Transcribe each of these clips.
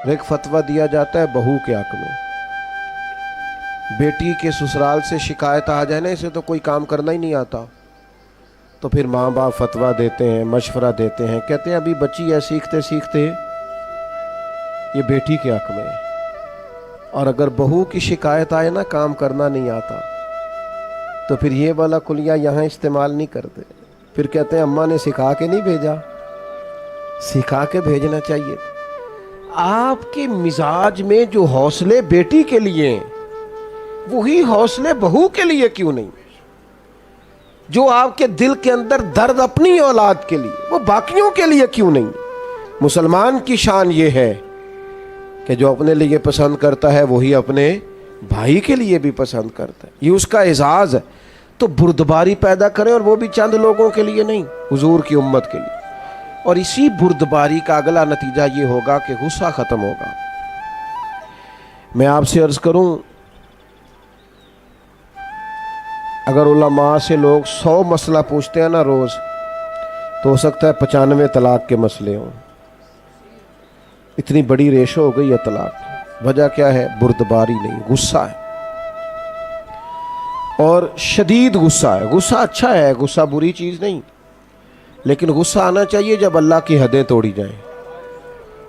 ایک فتویٰ دیا جاتا ہے بہو کے حق میں، بیٹی کے سسرال سے شکایت آ جائے نا اسے تو کوئی کام کرنا ہی نہیں آتا، تو پھر ماں باپ فتویٰ دیتے ہیں، مشورہ دیتے ہیں، کہتے ہیں ابھی بچی ہے، سیکھتے سیکھتے یہ بیٹی کے حق میں ہے۔ اور اگر بہو کی شکایت آئے نا کام کرنا نہیں آتا تو پھر یہ والا کلیہ یہاں استعمال نہیں کرتے، پھر کہتے ہیں اماں نے سکھا کے نہیں بھیجا، سکھا کے بھیجنا چاہیے۔ آپ کے مزاج میں جو حوصلے بیٹی کے لیے ہیں وہی حوصلے بہو کے لیے کیوں نہیں؟ جو آپ کے دل کے اندر درد اپنی اولاد کے لیے وہ باقیوں کے لیے کیوں نہیں؟ مسلمان کی شان یہ ہے کہ جو اپنے لیے پسند کرتا ہے وہی اپنے بھائی کے لیے بھی پسند کرتا ہے، یہ اس کا اعزاز ہے۔ تو بردباری پیدا کریں، اور وہ بھی چند لوگوں کے لیے نہیں، حضور کی امت کے لیے۔ اور اسی بردباری کا اگلا نتیجہ یہ ہوگا کہ غصہ ختم ہوگا۔ میں آپ سے عرض کروں، اگر علماء سے لوگ 100 مسئلہ پوچھتے ہیں نا روز، تو ہو سکتا ہے 95 طلاق کے مسئلے ہوں۔ اتنی بڑی ریشو ہو گئی ہے طلاق کی۔ وجہ کیا ہے؟ بردباری نہیں، غصہ ہے، اور شدید غصہ ہے۔ غصہ اچھا ہے، غصہ بری چیز نہیں، لیکن غصہ آنا چاہیے جب اللہ کی حدیں توڑی جائیں،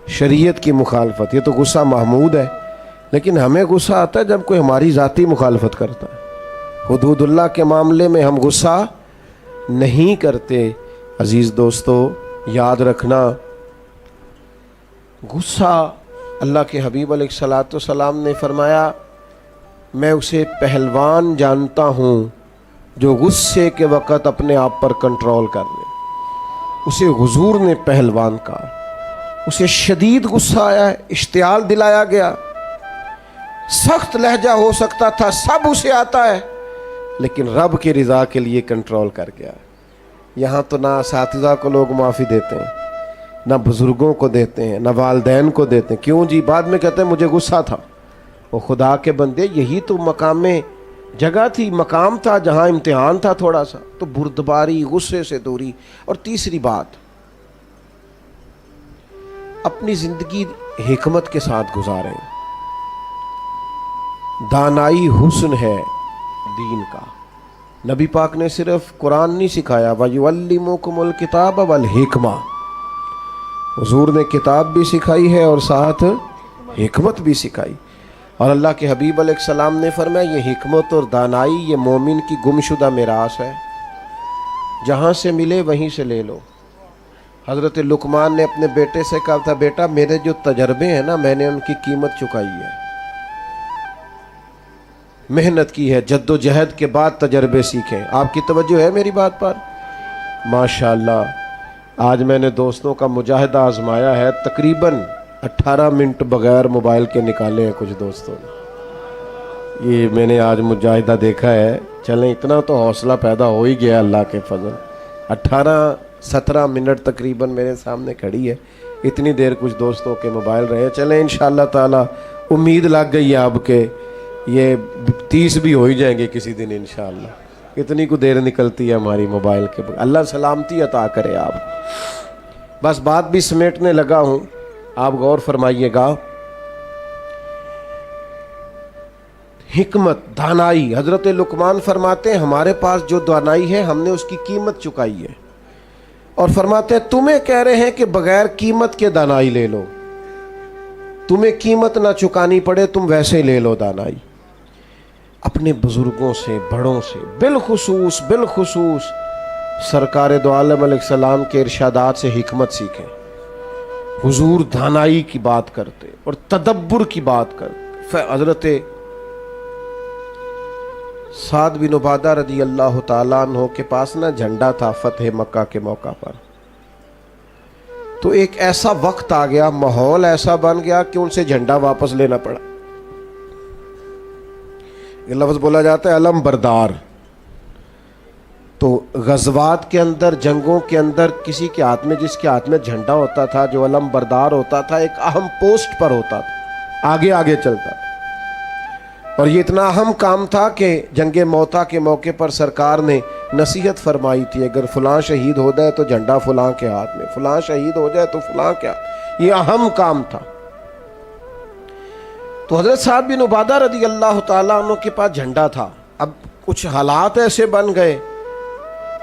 شریعت کی مخالفت۔ یہ تو غصہ محمود ہے، لیکن ہمیں غصہ آتا ہے جب کوئی ہماری ذاتی مخالفت کرتا ہے۔ حدود اللہ کے معاملے میں ہم غصہ نہیں کرتے۔ عزیز دوستو، یاد رکھنا، غصہ، اللہ کے حبیب علیہ الصلوۃ والسلام نے فرمایا میں اسے پہلوان جانتا ہوں جو غصے کے وقت اپنے آپ پر کنٹرول کر لے۔ اسے حضور نے پہلوان کہا۔ اسے شدید غصہ آیا ہے، اشتعال دلایا گیا، سخت لہجہ ہو سکتا تھا، سب اسے آتا ہے، لیکن رب کی رضا کے لیے کنٹرول کر گیا۔ یہاں تو نہ اساتذہ کو لوگ معافی دیتے ہیں، نہ بزرگوں کو دیتے ہیں، نہ والدین کو دیتے ہیں۔ کیوں جی؟ بعد میں کہتے ہیں مجھے غصہ تھا۔ وہ خدا کے بندے، یہی تو مقام میں جگہ تھی، مقام تھا جہاں امتحان تھا تھوڑا سا۔ تو بردباری، غصے سے دوری۔ اور تیسری بات، اپنی زندگی حکمت کے ساتھ گزاریں۔ دانائی حسن ہے دین کا۔ نبی پاک نے صرف قرآن نہیں سکھایا، وَيُعَلِّمُكُمُ الْكِتَابَ وَالْحِكْمَةَ، حضور نے کتاب بھی سکھائی ہے اور ساتھ حکمت بھی سکھائی۔ اور اللہ کے حبیب علیہ السلام نے فرمایا یہ حکمت اور دانائی یہ مومن کی گمشدہ میراث ہے، جہاں سے ملے وہیں سے لے لو۔ حضرت لقمان نے اپنے بیٹے سے کہا تھا بیٹا میرے جو تجربے ہیں نا میں نے ان کی قیمت چکائی ہے، محنت کی ہے، جد و جہد کے بعد تجربے سیکھیں۔ آپ کی توجہ ہے میری بات پر؟ ماشاءاللہ، آج میں نے دوستوں کا مجاہدہ آزمایا ہے، تقریباً 18 منٹ بغیر موبائل کے نکالے ہیں کچھ دوستوں نے۔ یہ میں نے آج مجاہدہ دیکھا ہے۔ چلیں اتنا تو حوصلہ پیدا ہو ہی گیا اللہ کے فضل۔ 18-17 منٹ تقریباً میرے سامنے کھڑی ہے، اتنی دیر کچھ دوستوں کے موبائل رہے۔ چلیں انشاءاللہ تعالی امید لگ گئی ہے اب کہ یہ 30 بھی ہو ہی جائیں گے کسی دن انشاءاللہ۔ اتنی کو دیر نکلتی ہے ہماری موبائل کے۔ اللہ سلامتی عطا کرے۔ آپ بس بات بھی سمیٹنے لگا ہوں، آپ غور فرمائیے گا۔ حکمت، دانائی، حضرت لقمان فرماتے ہیں ہمارے پاس جو دانائی ہے ہم نے اس کی قیمت چکائی ہے، اور فرماتے ہیں تمہیں کہہ رہے ہیں کہ بغیر قیمت کے دانائی لے لو، تمہیں قیمت نہ چکانی پڑے تم ویسے لے لو دانائی۔ اپنے بزرگوں سے، بڑوں سے، بالخصوص سرکار دو عالم علیہ السلام کے ارشادات سے حکمت سیکھیں۔ حضور دانائی کی بات کرتے اور تدبر کی بات کرتے۔ حضرت سعد بن عبادہ رضی اللہ تعالیٰ عنہ کے پاس نا جھنڈا تھا فتح مکہ کے موقع پر، تو ایک ایسا وقت آ گیا، ماحول ایسا بن گیا کہ ان سے جھنڈا واپس لینا پڑا۔ یہ لفظ بولا جاتا ہے علم بردار۔ تو غزوات کے اندر، جنگوں کے اندر کسی کے ہاتھ میں، جس کے ہاتھ میں جھنڈا ہوتا تھا، جو علم بردار ہوتا تھا، ایک اہم پوسٹ پر ہوتا تھا، آگے آگے چلتا تھا۔ اور یہ اتنا اہم کام تھا کہ جنگ موتا کے موقع پر سرکار نے نصیحت فرمائی تھی، اگر فلاں شہید ہو جائے تو جھنڈا فلاں کے ہاتھ میں، فلاں شہید ہو جائے تو فلاں کیا۔ یہ اہم کام تھا۔ تو حضرت سعد بن عبادہ رضی اللہ تعالیٰ عنہ کے پاس جھنڈا تھا. اب کچھ حالات ایسے بن گئے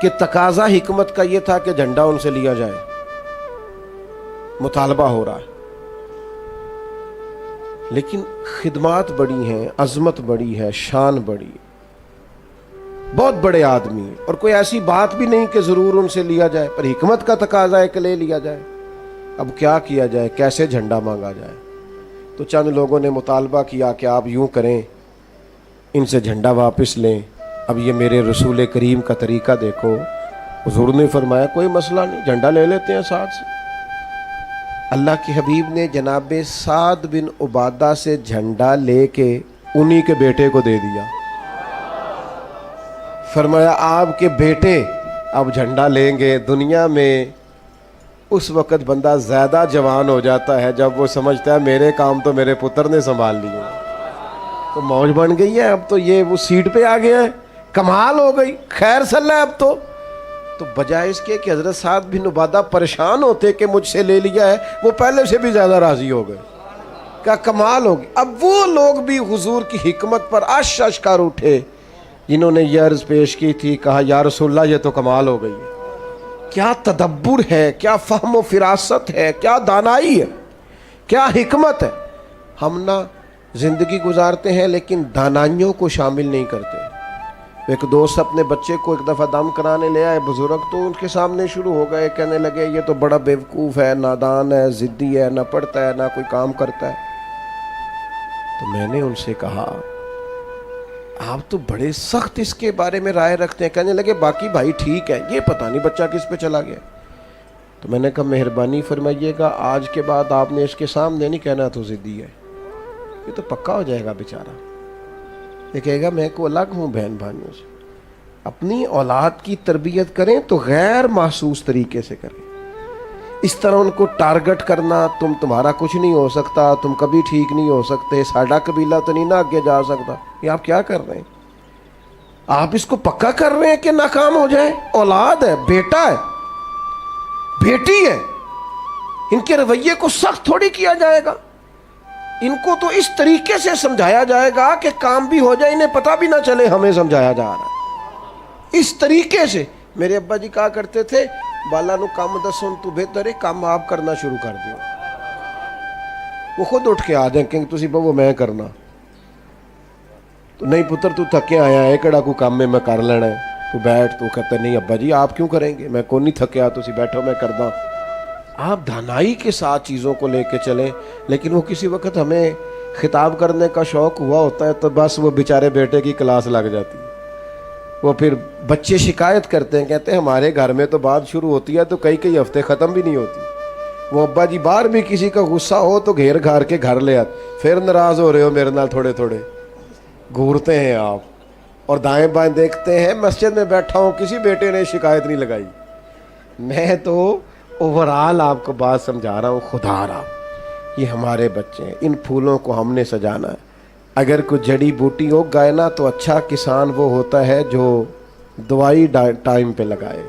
کہ تقاضا حکمت کا یہ تھا کہ جھنڈا ان سے لیا جائے. مطالبہ ہو رہا ہے، لیکن خدمات بڑی ہیں، عظمت بڑی ہے، شان بڑی ہے، بہت بڑے آدمی ہیں، اور کوئی ایسی بات بھی نہیں کہ ضرور ان سے لیا جائے، پر حکمت کا تقاضا ہے کہ لے لیا جائے. اب کیا کیا جائے، کیسے جھنڈا مانگا جائے؟ تو چند لوگوں نے مطالبہ کیا کہ آپ یوں کریں، ان سے جھنڈا واپس لیں. اب یہ میرے رسول کریم کا طریقہ دیکھو. حضور نے فرمایا کوئی مسئلہ نہیں، جھنڈا لے لیتے ہیں سعد سے. اللہ کے حبیب نے جناب سعد بن عبادہ سے جھنڈا لے کے انہی کے بیٹے کو دے دیا. فرمایا آپ کے بیٹے اب جھنڈا لیں گے. دنیا میں اس وقت بندہ زیادہ جوان ہو جاتا ہے جب وہ سمجھتا ہے میرے کام تو میرے پتر نے سنبھال لیے. تو موج بن گئی ہے، اب تو یہ وہ سیٹ پہ آ گیا ہے، کمال ہو گئی، خیر صلی اللہ. اب تو بجائے اس کے کہ حضرت سعد بن عبادہ پریشان ہوتے کہ مجھ سے لے لیا ہے، وہ پہلے سے بھی زیادہ راضی ہو گئے. کیا کمال ہوگی. اب وہ لوگ بھی حضور کی حکمت پر عش کر اٹھے جنہوں نے یہ عرض پیش کی تھی. کہا یا رسول اللہ یہ تو کمال ہو گئی ہے. کیا تدبر ہے، کیا فہم و فراست ہے، کیا دانائی ہے، کیا حکمت ہے. ہم نہ زندگی گزارتے ہیں لیکن دانائیوں کو شامل نہیں کرتے. ایک دوست اپنے بچے کو ایک دفعہ دم کرانے لے آئے بزرگ، تو ان کے سامنے شروع ہو گئے، کہنے لگے یہ تو بڑا بیوقوف ہے، نادان ہے، ضدی ہے، نہ پڑھتا ہے نہ کوئی کام کرتا ہے. تو میں نے ان سے کہا آپ تو بڑے سخت اس کے بارے میں رائے رکھتے ہیں. کہنے لگے باقی بھائی ٹھیک ہے، یہ پتہ نہیں بچہ کس پہ چلا گیا. تو میں نے کہا مہربانی فرمائیے گا آج کے بعد آپ نے اس کے سامنے نہیں کہنا تو ضدی ہے، یہ تو پکا ہو جائے گا بیچارہ. یہ کہے گا میں کو الگ ہوں بہن بھائیوں سے. اپنی اولاد کی تربیت کریں تو غیر محسوس طریقے سے کریں. اس طرح ان کو ٹارگٹ کرنا تمہارا کچھ نہیں ہو سکتا، تم کبھی ٹھیک نہیں ہو سکتے، ساڈا قبیلہ تو نہیں نہ آگے جا سکتا، یہ آپ کیا کر رہے ہیں؟ آپ اس کو پکا کر رہے ہیں کہ ناکام ہو جائے. اولاد ہے، بیٹا ہے، بیٹی ہے، ان کے رویے کو سخت تھوڑی کیا جائے گا. ان کو تو اس طریقے سے سمجھایا جائے گا کہ کام بھی ہو جائے، انہیں پتہ بھی نہ چلے ہمیں سمجھایا جا رہا ہے. اس طریقے سے میرے ابا جی کہا کرتے تھے بالا نو کام دسن تو بہتر ہے کام آپ کرنا شروع کر دیو. وہ خود اٹھ کے آ جائیں کہ تسی بابو میں کرنا. تو نہیں پتر تو تھکے آیا ہے، کڑا کو کام میں کر لینا ہے، تو بیٹھ. تو کہتا نہیں ابا جی آپ کیوں کریں گے، میں کو نہیں تھکیا، تسی بیٹھو میں کردا. آپ دھانائی کے ساتھ چیزوں کو لے کے چلیں. لیکن وہ کسی وقت ہمیں خطاب کرنے کا شوق ہوا ہوتا ہے تو بس وہ بیچارے بیٹے کی کلاس لگ جاتی ہے. وہ پھر بچے شکایت کرتے ہیں، کہتے ہیں ہمارے گھر میں تو بات شروع ہوتی ہے تو کئی ہفتے ختم بھی نہیں ہوتی. وہ ابا جی باہر بھی کسی کا غصہ ہو تو گھیر گھار کے گھر لے آتے. پھر ناراض ہو رہے ہو میرے نال، تھوڑے تھوڑے گھورتے ہیں آپ اور دائیں بائیں دیکھتے ہیں. مسجد میں بیٹھا ہوں کسی بیٹے نے شکایت نہیں لگائی. میں تو اوورال آپ کو بات سمجھا رہا ہوں. خدا رہا یہ ہمارے بچے ہیں، ان پھولوں کو ہم نے سجانا ہے. اگر کوئی جڑی بوٹی ہو گائے نا تو اچھا کسان وہ ہوتا ہے جو دوائی ٹائم پہ لگائے،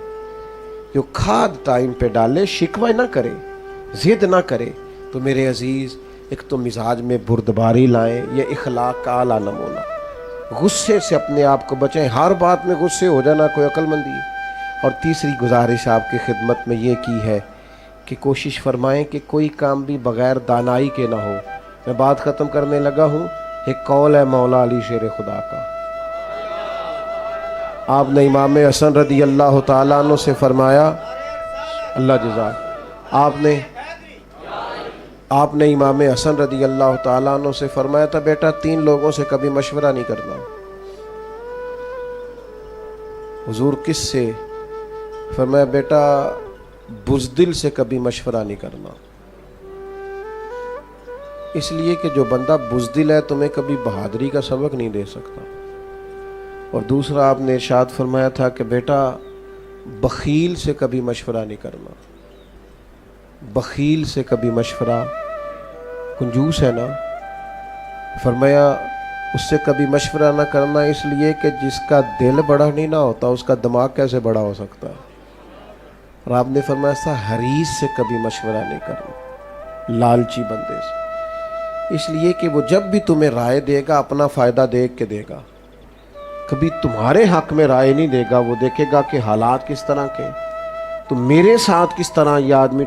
جو کھاد ٹائم پہ ڈالے، شکوہ نہ کرے، ضد نہ کرے. تو میرے عزیز ایک تو مزاج میں بردباری لائیں، یہ اخلاق کا اعلیٰ نمونہ. غصے سے اپنے آپ کو بچائیں، ہر بات میں غصے ہو جانا کوئی عقل مندی ہے. اور تیسری گزارش آپ کی خدمت میں یہ کی ہے کہ کوشش فرمائیں کہ کوئی کام بھی بغیر دانائی کے نہ ہو. میں بات ختم کرنے لگا ہوں. ایک قول ہے مولا علی شیر خدا کا. آپ نے امام حسن رضی اللہ تعالیٰ عنہ سے فرمایا، اللہ جزاک، آپ نے امام حسن رضی اللہ تعالیٰ عنہ سے فرمایا تھا بیٹا 3 لوگوں سے کبھی مشورہ نہیں کرنا. حضور کس سے؟ فرمایا بیٹا بزدل سے کبھی مشورہ نہیں کرنا. اس لیے کہ جو بندہ بزدل ہے تمہیں کبھی بہادری کا سبق نہیں دے سکتا. اور دوسرا آپ نے ارشاد فرمایا تھا کہ بیٹا بخیل سے کبھی مشورہ نہیں کرنا. بخیل سے کبھی مشورہ، کنجوس ہے نا، فرمایا اس سے کبھی مشورہ نہ کرنا، اس لیے کہ جس کا دل بڑا نہیں نہ ہوتا اس کا دماغ کیسے بڑا ہو سکتا ہے. اور آپ نے فرمایا ایسا حریص سے کبھی مشورہ نہیں کرنا، لالچی بندے سے. اس لیے کہ وہ جب بھی تمہیں رائے دے گا اپنا فائدہ دیکھ کے دے گا، کبھی تمہارے حق میں رائے نہیں دے گا، وہ دیکھے گا کہ حالات کس طرح کے، تو میرے ساتھ کس طرح یہ آدمی